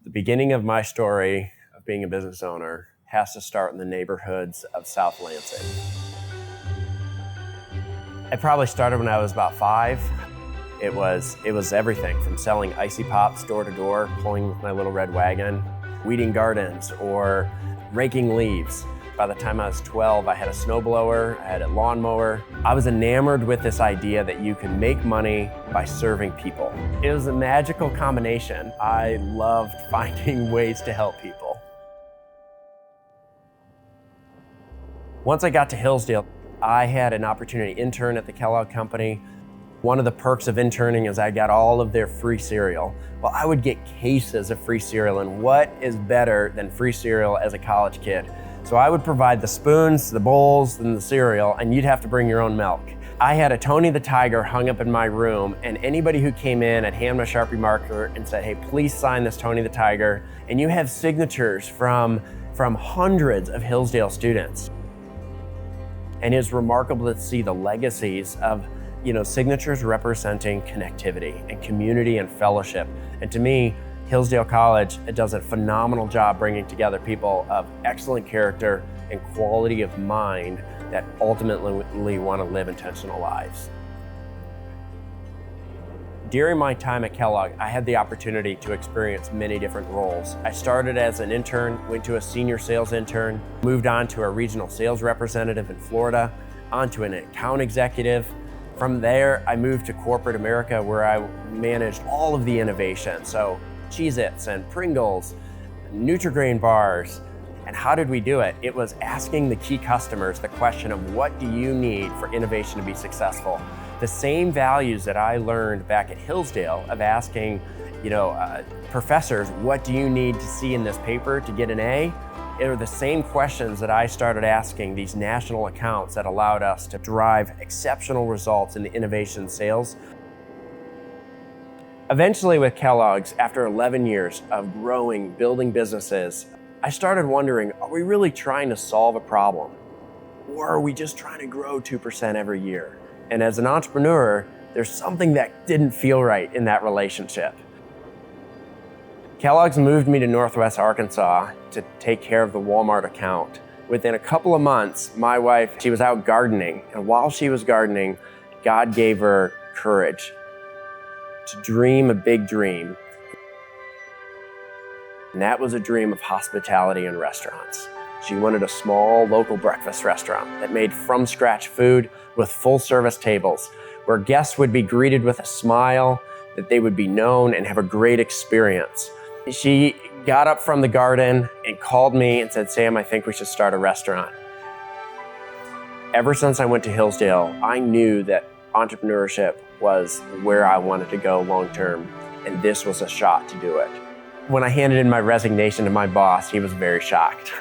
The beginning of my story of being a business owner has to start in the neighborhoods of South Lansing. I probably started when I was about 5. It was everything from selling icy pops door to door, pulling with my little red wagon, weeding gardens, or raking leaves. By the time I was 12, I had a snowblower, I had a lawnmower. I was enamored with this idea that you can make money by serving people. It was a magical combination. I loved finding ways to help people. Once I got to Hillsdale, I had an opportunity to intern at the Kellogg Company. One of the perks of interning is I got all of their free cereal. Well, I would get cases of free cereal, and what is better than free cereal as a college kid? So I would provide the spoons, the bowls, and the cereal, and you'd have to bring your own milk. I had a Tony the Tiger hung up in my room, and anybody who came in, I'd hand them a Sharpie marker and said, hey, please sign this Tony the Tiger. And you have signatures from hundreds of Hillsdale students. And it's remarkable to see the legacies of signatures representing connectivity and community and fellowship. And to me, Hillsdale College, it does a phenomenal job bringing together people of excellent character and quality of mind that ultimately want to live intentional lives. During my time at Kellogg, I had the opportunity to experience many different roles. I started as an intern, went to a senior sales intern, moved on to a regional sales representative in Florida, on to an account executive. From there, I moved to corporate America where I managed all of the innovation. So Cheez-Its and Pringles, Nutri-Grain bars. And how did we do it? It was asking the key customers the question of what do you need for innovation to be successful? The same values that I learned back at Hillsdale of asking, professors, what do you need to see in this paper to get an A? It were the same questions that I started asking these national accounts that allowed us to drive exceptional results in the innovation sales. Eventually with Kellogg's, after 11 years of growing, building businesses, I started wondering, are we really trying to solve a problem? Or are we just trying to grow 2% every year? And as an entrepreneur, there's something that didn't feel right in that relationship. Kellogg's moved me to Northwest Arkansas to take care of the Walmart account. Within a couple of months, my wife, she was out gardening. And while she was gardening, God gave her courage to dream a big dream. And that was a dream of hospitality in restaurants. She wanted a small local breakfast restaurant that made from scratch food with full service tables where guests would be greeted with a smile, that they would be known and have a great experience. She got up from the garden and called me and said, Sam, I think we should start a restaurant. Ever since I went to Hillsdale, I knew that entrepreneurship was where I wanted to go long term, and this was a shot to do it. When I handed in my resignation to my boss, he was very shocked.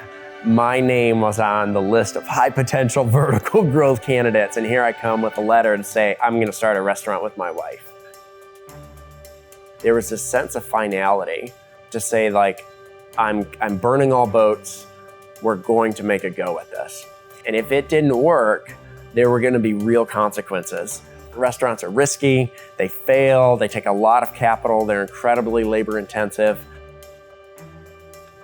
My name was on the list of high potential vertical growth candidates, and here I come with a letter to say, I'm gonna start a restaurant with my wife. There was this sense of finality to say, I'm burning all boats, we're going to make a go at this. And if it didn't work, there were gonna be real consequences. Restaurants are risky, they fail, they take a lot of capital, they're incredibly labor intensive.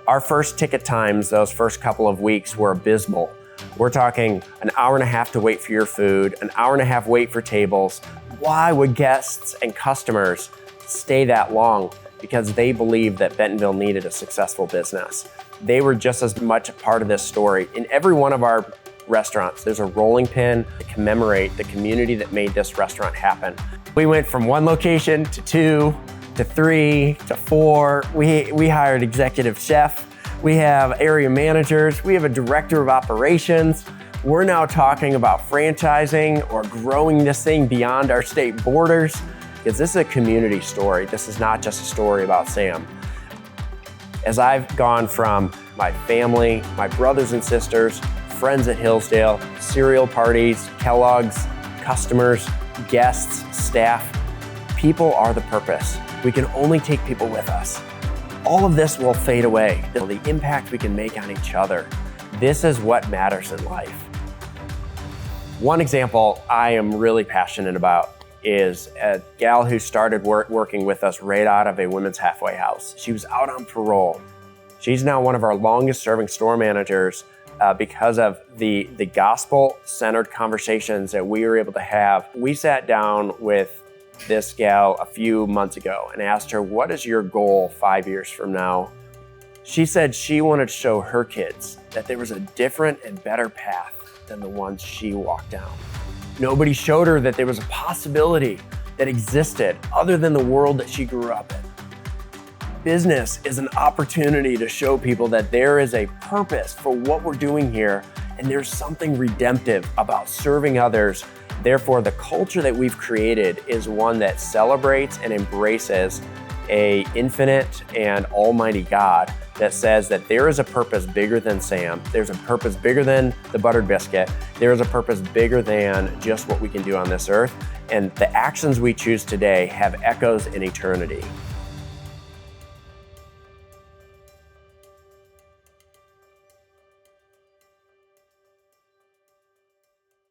Our first ticket times, those first couple of weeks, were abysmal. We're talking an hour and a half to wait for your food, an hour and a half wait for tables. Why would guests and customers stay that long? Because they believed that Bentonville needed a successful business. They were just as much a part of this story. In every one of our restaurants, there's a rolling pin to commemorate the community that made this restaurant happen. We went from 1 location to 2, to 3, to 4. We hired executive chef. We have area managers. We have a director of operations. We're now talking about franchising or growing this thing beyond our state borders, because this is a community story. This is not just a story about Sam. As I've gone from my family, my brothers and sisters, friends at Hillsdale, cereal parties, Kellogg's, customers, guests, staff, people are the purpose. We can only take people with us. All of this will fade away. The impact we can make on each other. This is what matters in life. One example I am really passionate about is a gal who started working with us right out of a women's halfway house. She was out on parole. She's now one of our longest serving store managers because of the gospel-centered conversations that we were able to have. We sat down with this gal a few months ago and asked her, what is your goal 5 years from now? She said she wanted to show her kids that there was a different and better path than the ones she walked down. Nobody showed her that there was a possibility that existed other than the world that she grew up in. Business is an opportunity to show people that there is a purpose for what we're doing here, and there's something redemptive about serving others. Therefore, the culture that we've created is one that celebrates and embraces an infinite and almighty God that says that there is a purpose bigger than Sam. There's a purpose bigger than the buttered biscuit. There is a purpose bigger than just what we can do on this earth. And the actions we choose today have echoes in eternity.